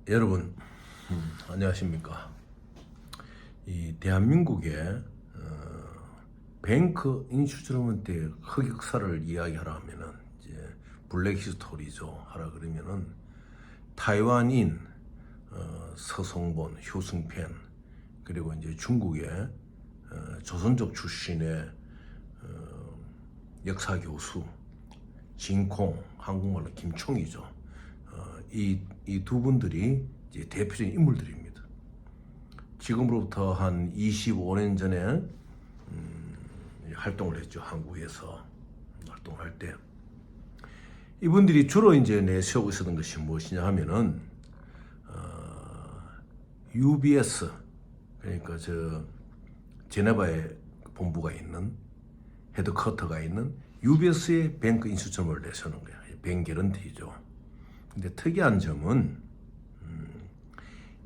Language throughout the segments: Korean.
여러분, 안녕하십니까? 이 대한민국의 뱅크 인슈트먼트의 흑역사를 이야기하라면은 이제 블랙 히스토리죠. 하라 그러면은 타이완인 서성본, 효승펜, 그리고 이제 중국의 조선족 출신의 역사 교수 진콩, 한국말로 김총이죠. 이 두 분들이 이제 대표적인 인물들입니다. 지금으로부터 한 25년 전에 활동을 했죠. 한국에서 활동을 할 때 이분들이 주로 이제 내세우고 있었던 것이 무엇이냐 하면은 UBS, 그러니까 저 제네바에 본부가 있는 헤드쿼터가 있는 UBS의 뱅크 인수점을 내세우는 거야. 뱅게런티죠. 근데 특이한 점은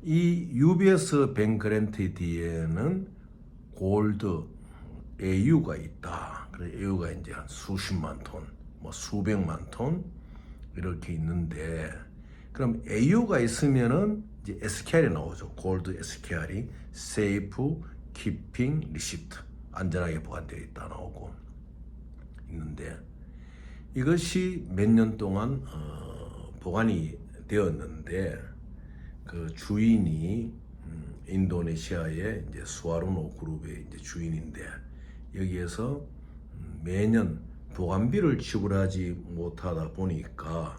이 UBS 뱅그랜트 뒤에는 골드 AU가 있다. 그래서 AU가 이제 한 수십만 톤, 뭐 수백만 톤 이렇게 있는데, 그럼 AU가 있으면은 이제 SKR이 나오죠. 골드 SKR이 세이프 키핑 리시트, 안전하게 보관되어 있다 나오고 있는데, 이것이 몇 년 동안 보관이 되었는데, 그 주인이 인도네시아의 이제 수아르노 그룹의 이제 주인인데, 여기에서 매년 보관비를 지불하지 못하다 보니까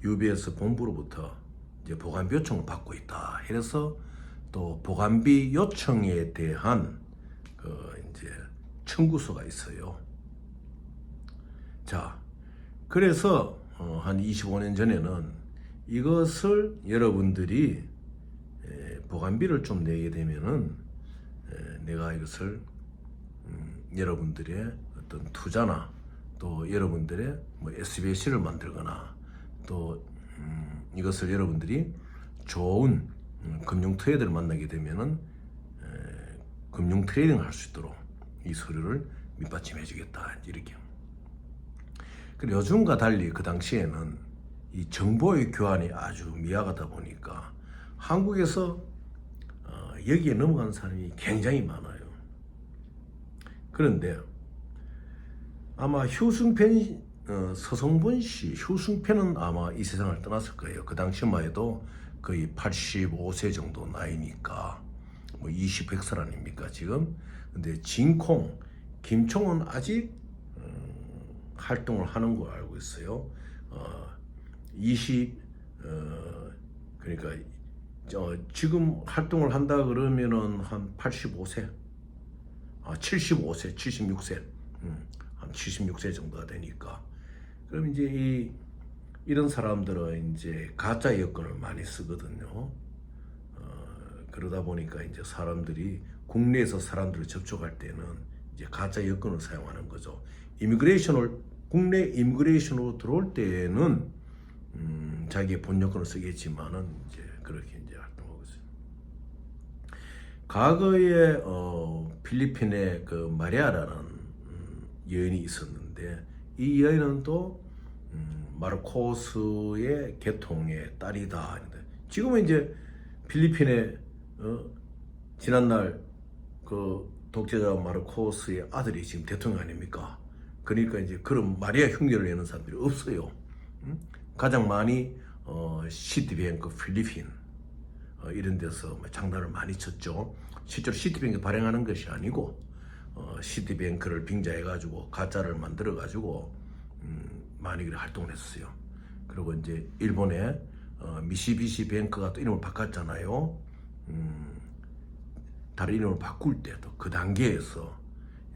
UBS 본부로부터 이제 보관비 요청을 받고 있다. 이래서 또 보관비 요청에 대한 그 이제 청구서가 있어요. 자, 그래서 한 25년 전에는 이것을 여러분들이 보관비를 좀 내게 되면은 내가 이것을 여러분들의 어떤 투자나 또 여러분들의 뭐 SBC를 만들거나 또 이것을 여러분들이 좋은 금융 트레이더를 만나게 되면은 금융 트레이딩을 할 수 있도록 이 서류를 밑받침해 주겠다, 이렇게. 그리고 요즘과 달리 그 당시에는 이 정보의 교환이 아주 미약하다 보니까 한국에서 여기에 넘어간 사람이 굉장히 많아요. 그런데 아마 효승펜, 서성본 씨, 효승펜은 아마 이 세상을 떠났을 거예요. 그 당시만 해도 거의 85세 정도 나이니까 뭐 20, 100살 아닙니까 지금. 근데 진콩, 김총은 아직 활동을 하는 걸 알고 있어요. 그러니까 지금 활동을 한다 그러면은 한 85세, 75세, 76세, 한 76세 정도가 되니까, 그럼 이제 이런 사람들은 이제 가짜 여권을 많이 쓰거든요. 그러다 보니까 이제 사람들이 국내에서 사람들을 접촉할 때는 이제 가짜 여권을 사용하는 거죠. 국내 이미그레이션으로 들어올 때는 자기의 본 여권을 쓰겠지만은 이제 그렇게 이제 활동하고 있어요. 과거에 필리핀에 그 마리아라는 여인이 있었는데, 이 여인은 또 마르코스의 계통의 딸이다. 지금은 이제 필리핀에 지난날 그 독재자 마르코스의 아들이 지금 대통령 아닙니까? 그러니까 이제 그런 마리아 흉내를 내는 사람들이 없어요. 가장 많이 시티뱅크 필리핀 이런 데서 장난을 많이 쳤죠. 실제로 시티뱅크 발행하는 것이 아니고 시티뱅크를 빙자해가지고 가짜를 만들어가지고 많이 활동을 했어요. 그리고 이제 일본의 미시비시 뱅크가 또 이름을 바꿨잖아요. 다른 이름을 바꿀 때도 그 단계에서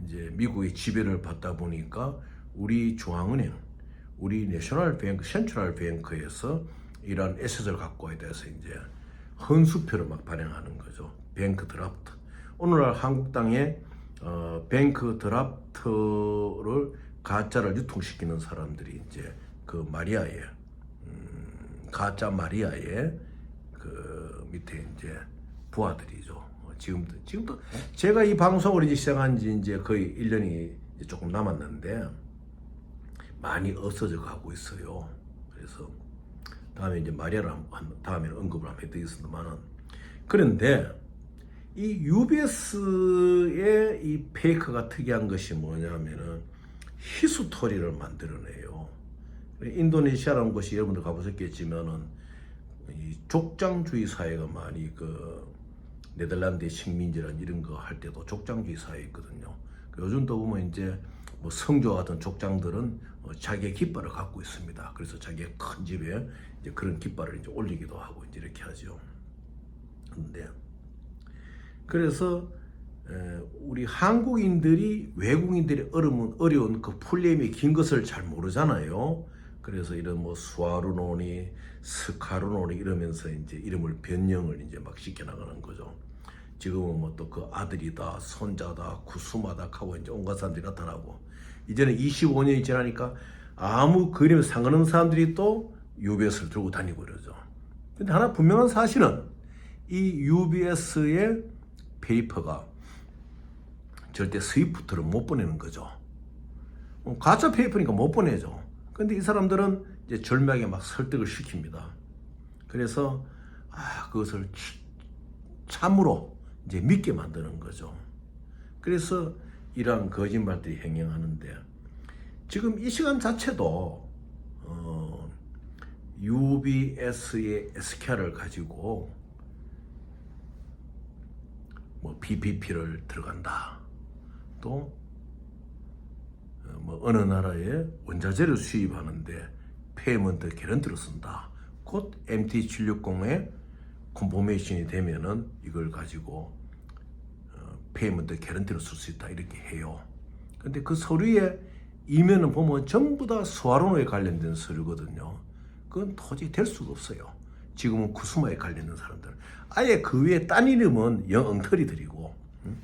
이제 미국의 지배를 받다 보니까 우리 중앙은행, 우리 내셔널 뱅크, 센트럴 뱅크에서 이러한 에셋을 갖고 와야 돼서 이제 헌수표를 막 발행하는 거죠. 뱅크 드라프트. 오늘날 한국 땅에 뱅크 드라프트를 가짜를 유통시키는 사람들이 이제 그 마리아의 가짜 마리아의 그 밑에 이제 부하들이죠. 지금도 제가 이 방송을 이제 시작한 지 이제 거의 1년이 조금 남았는데 많이 없어져 가고 있어요. 그래서 다음에 이제 마리아를 다음에 언급을 한번 해드리겠습니다만은, 그런데 이 UBS의 이 페이커가 특이한 것이 뭐냐면은 히스토리를 만들어내요. 인도네시아라는 곳이 여러분들 가보셨겠지만은 이 족장주의 사회가 많이 네덜란드의 식민지란 이런 거 할 때도 족장주의 사회였거든요. 요즘도 보면 이제 뭐 성조와 같은 족장들은 자기의 깃발을 갖고 있습니다. 그래서 자기의 큰 집에 이제 그런 깃발을 이제 올리기도 하고 이제 이렇게 하죠. 근데 그래서 우리 한국인들이 외국인들이 어려운 그 풀네임이 긴 것을 잘 모르잖아요. 그래서 이런 뭐 수아루노니, 스카루노니 이러면서 이제 이름을 변형을 이제 막 시켜나가는 거죠. 지금은 뭐 또 그 아들이다, 손자다, 구수마다 하고 이제 온갖 사람들이 나타나고, 이제는 25년이 지나니까 아무 그림에 상관없는 사람들이 또 UBS를 들고 다니고 이러죠. 근데 하나 분명한 사실은 이 UBS의 페이퍼가 절대 스위프트를 못 보내는 거죠. 가짜 페이퍼니까 못 보내죠. 근데 이 사람들은 이제 절묘하게 막 설득을 시킵니다. 그래서 그것을 참으로 이제 믿게 만드는 거죠. 그래서 이러한 거짓말들이 행행하는데, 지금 이 시간 자체도 UBS의 SKR을 가지고 뭐 PPP를 들어간다, 또 뭐 어느 나라에 원자재를 수입하는데 페이먼트 개런티를 쓴다. 곧 MT760의 컨포메이션이 되면은 이걸 가지고 페이먼트 개런티를 쓸 수 있다 이렇게 해요. 근데 그 서류에 이면은 보면 전부 다 스와로노에 관련된 서류거든요. 그건 도저히 될 수가 없어요. 지금은 쿠스마에 관련된 사람들, 아예 그 위에 딴 이름은 엉터리들이고,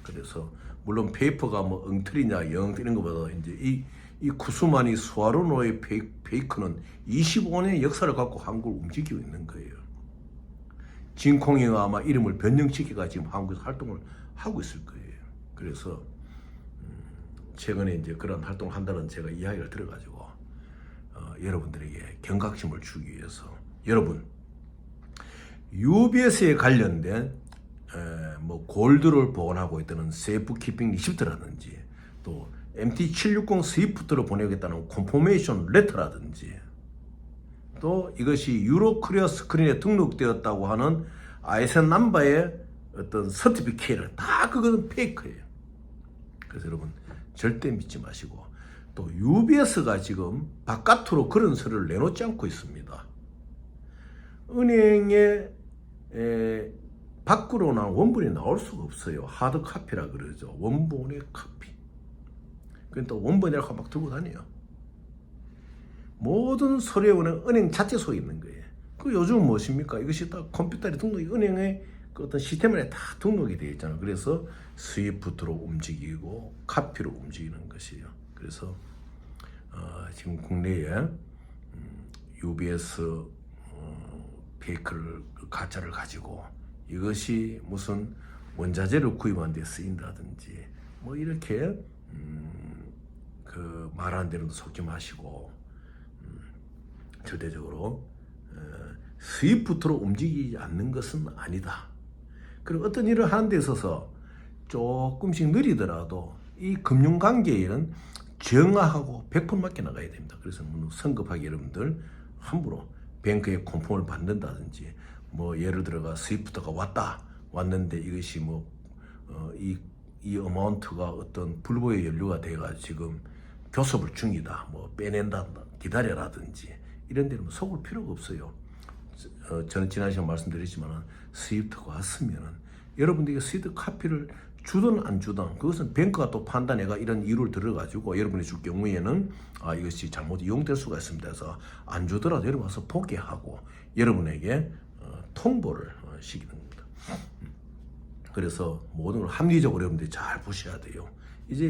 그래서 물론 페이퍼가 뭐 엉터리냐 이런 것보다 이제 이 쿠스마니 스와로노의 페이커는 25년의 역사를 갖고 한국을 움직이고 있는 거예요. 진콩이가 아마 이름을 변형시켜가 지금 한국에서 활동을 하고 있을 거예요. 그래서 최근에 이제 그런 활동을 한다는 제가 이야기를 들어가지고 여러분들에게 경각심을 주기 위해서, 여러분 UBS에 관련된 뭐 골드를 보관하고 있다는 세이프키핑 리시프트라든지, 또 MT760 스위프트로 보내겠다는 컨포메이션 레터라든지, 또 이것이 유로 코리아 스크린에 등록되었다고 하는 ISN 넘버의 어떤 서티피케이트를 다 그거는 페이크예요. 그래서 여러분 절대 믿지 마시고, 또 UBS가 지금 바깥으로 그런 서류를 내놓지 않고 있습니다. 은행에 밖으로 나온 원본이 나올 수가 없어요. 하드 카피라 그러죠. 원본의 카피. 그러니까 원본이라고 막 들고 다녀요. 모든 서류에 은행 자체 속에 있는 거예요. 그 요즘은 무엇입니까? 이것이 다 컴퓨터에 등록이, 은행의 그 어떤 시스템에 다 등록이 되어 있잖아요. 그래서 스위프트로 움직이고 카피로 움직이는 것이에요. 그래서 지금 국내에 UBS 페이크를, 가짜를 가지고 이것이 무슨 원자재를 구입하는 데 쓰인다든지 뭐 이렇게 그 말하는 대로도 속지 마시고, 절대적으로 스위프트로 움직이지 않는 것은 아니다. 그리고 어떤 일을 하는 데 있어서 조금씩 느리더라도 이 금융관계에는 정확하고 100% 맞게 나가야 됩니다. 그래서 성급하게 여러분들 함부로 뱅크에 컨펌을 받는다든지, 뭐 예를 들어가 스위프트가 왔는데 이것이 뭐 이 어마운트가 어떤 불보의 연료가 돼가 지금 교섭을 중이다, 뭐 빼낸다, 기다려라든지 이런 데는 속을 필요가 없어요. 저는 지난 시간 말씀드렸지만 스위프트가 왔으면은 여러분들에게 스위프트 카피를 주든 안 주든 그것은 뱅크가 또 판단해가 이런 이유를 들어가지고 여러분이 줄 경우에는 이것이 잘못 이용될 수가 있습니다. 그래서 안 주더라도 여러분 와서 포기하고 여러분에게 통보를 시키는 겁니다. 그래서 모든 걸 합리적으로 여러분들이 잘 보셔야 돼요. 이제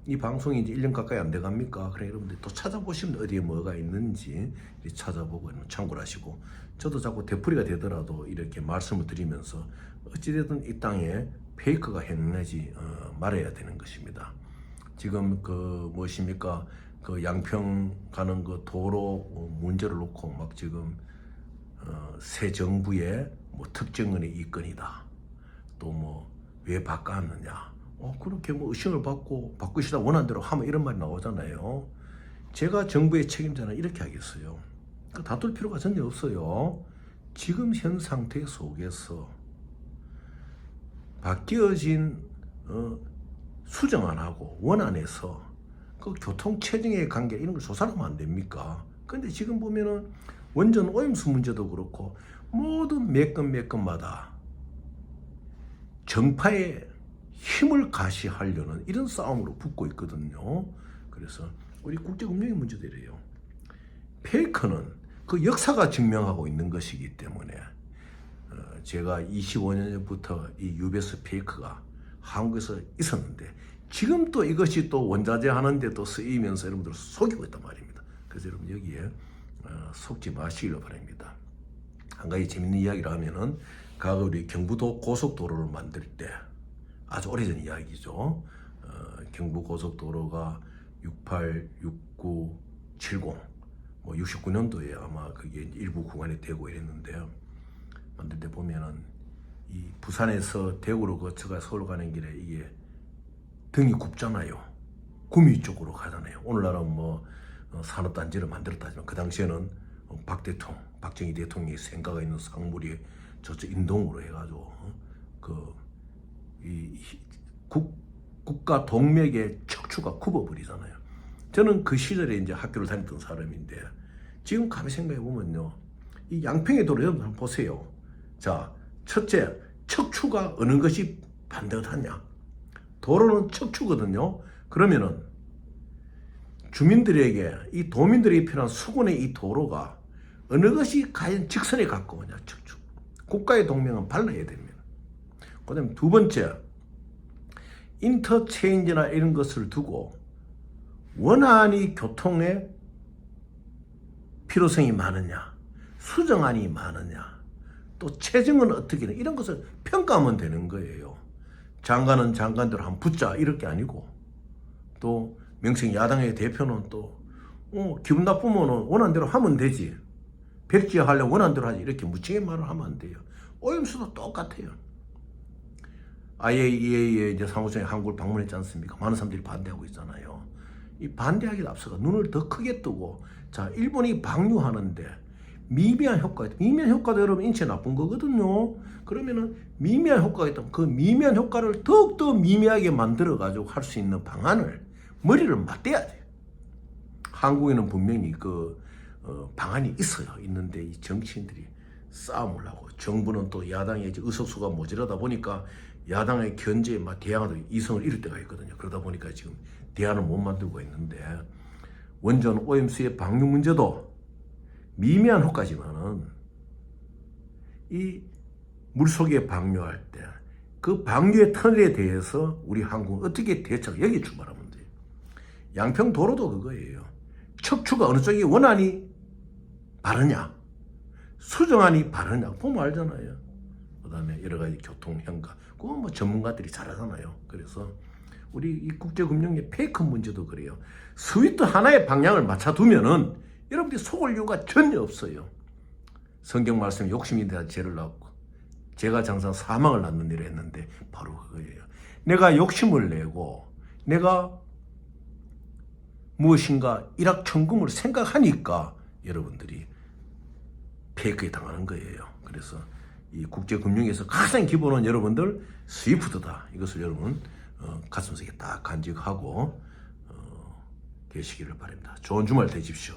이 방송이 이제 1년 가까이 안 돼갑니까? 그래 여러분들이 또 찾아보시면 어디에 뭐가 있는지 찾아보고 참고를 하시고, 저도 자꾸 되풀이가 되더라도 이렇게 말씀을 드리면서 어찌됐든 이 땅에 페이크가 행하지 말아야 되는 것입니다. 지금 그 무엇입니까? 그 양평 가는 그 도로 문제를 놓고 막 지금 새 정부의 뭐 특정은의 이권이다. 또 뭐 왜 바꿨느냐. 그렇게 뭐 의심을 받고 바꾸시다 원한 대로 하면 이런 말이 나오잖아요. 제가 정부의 책임자는 이렇게 하겠어요. 다툴 필요가 전혀 없어요. 지금 현 상태 속에서 바뀌어진 수정안하고 원안에서 그 교통 체증의 관계 이런 걸 조사하면 안 됩니까? 근데 지금 보면은 원전 오염수 문제도 그렇고 모든 몇 건마다 정파의 힘을 가시하려는 이런 싸움으로 붙고 있거든요. 그래서 우리 국제금융의 문제도 이래요. 페이커는 그 역사가 증명하고 있는 것이기 때문에 제가 25년 전부터 이 유베스 페이커가 한국에서 있었는데 지금 또 이것이 또 원자재 하는데 또 쓰이면서 여러분들 속이고 있단 말입니다. 그래서 여러분 여기에 속지 마시길 바랍니다. 한 가지 재밌는 이야기를 하면은 과거 우리 경부도 고속도로를 만들 때 아주 오래전 이야기죠. 경부고속도로가 68, 69, 70, 뭐 69년도에 아마 그게 일부 구간이 되고 이랬는데요. 만들 때 보면은 이 부산에서 대구로 거쳐가 서울 가는 길에 이게 등이 굽잖아요. 구미 쪽으로 가잖아요. 오늘날은 뭐 산업단지를 만들었다 하지만 그 당시에는 박정희 대통령이 생각가 있는 상물이 저쪽 인동으로 해가지고 국가 동맥의 척추가 굽어버리잖아요. 저는 그 시절에 이제 학교를 다녔던 사람인데 지금 가만히 생각해 보면요, 이 양평의 도로 여러분 한번 보세요. 자, 첫째, 척추가 어느 것이 반듯하냐? 도로는 척추거든요. 그러면은 주민들에게 이 도민들에게 필요한 수군의 이 도로가 어느 것이 과연 직선에 가까우냐? 척추. 국가의 동맹은 발라야 됩니다. 그 다음에 두 번째, 인터체인지나 이런 것을 두고 원안이 교통에 필요성이 많으냐, 수정안이 많으냐, 또 체증은 어떻게 돼, 이런 것을 평가하면 되는 거예요. 장관은 장관대로 한번 붙자 이럴 게 아니고, 또 명칭 야당의 대표는 또 기분 나쁘면 원안대로 하면 되지, 백지화하려면 원안대로 하지, 이렇게 무책임한 말을 하면 안 돼요. 오염수도 똑같아요. IAEA의 이제 사무총회 한국을 방문했지 않습니까? 많은 사람들이 반대하고 있잖아요. 이 반대하기도 앞서가 눈을 더 크게 뜨고, 자, 일본이 방류하는데 미미한 효과가 있다. 미미한 효과도 여러분 인체에 나쁜 거거든요. 그러면은 미미한 효과가 있다면 그 미미한 효과를 더욱더 미미하게 만들어가지고 할 수 있는 방안을 머리를 맞대야 돼요. 한국에는 분명히 방안이 있어요. 있는데 이 정치인들이 싸움을 하고, 정부는 또 야당의 이제 의석수가 모자라다 보니까 야당의 견제에 막 대항하도 이성을 잃을 때가 있거든요. 그러다 보니까 지금 대안을 못 만들고 있는데, 원전 오염수의 방류 문제도 미미한 효과지만은 이 물속에 방류할 때 그 방류의 터널에 대해서 우리 한국은 어떻게 대처가, 여기 출발하면 돼요. 양평 도로도 그거예요. 척추가 어느 쪽이 원안이 바르냐, 수정안이 바르냐 보면 알잖아요. 그 다음에 여러 가지 교통 현가, 그건 뭐 전문가들이 잘 하잖아요. 그래서 우리 이 국제금융의 페이크 문제도 그래요. 스위트 하나의 방향을 맞춰두면은 여러분들이 속을 이유가 전혀 없어요. 성경 말씀 욕심이 대한 죄를 낳고 제가 장사 사망을 낳는 일을 했는데 바로 그거예요. 내가 욕심을 내고 내가 무엇인가 일확천금을 생각하니까 여러분들이 페이크에 당하는 거예요. 그래서 이 국제금융에서 가장 기본은 여러분들 스위프트다. 이것을 여러분 가슴속에 딱 간직하고 계시기를 바랍니다. 좋은 주말 되십시오.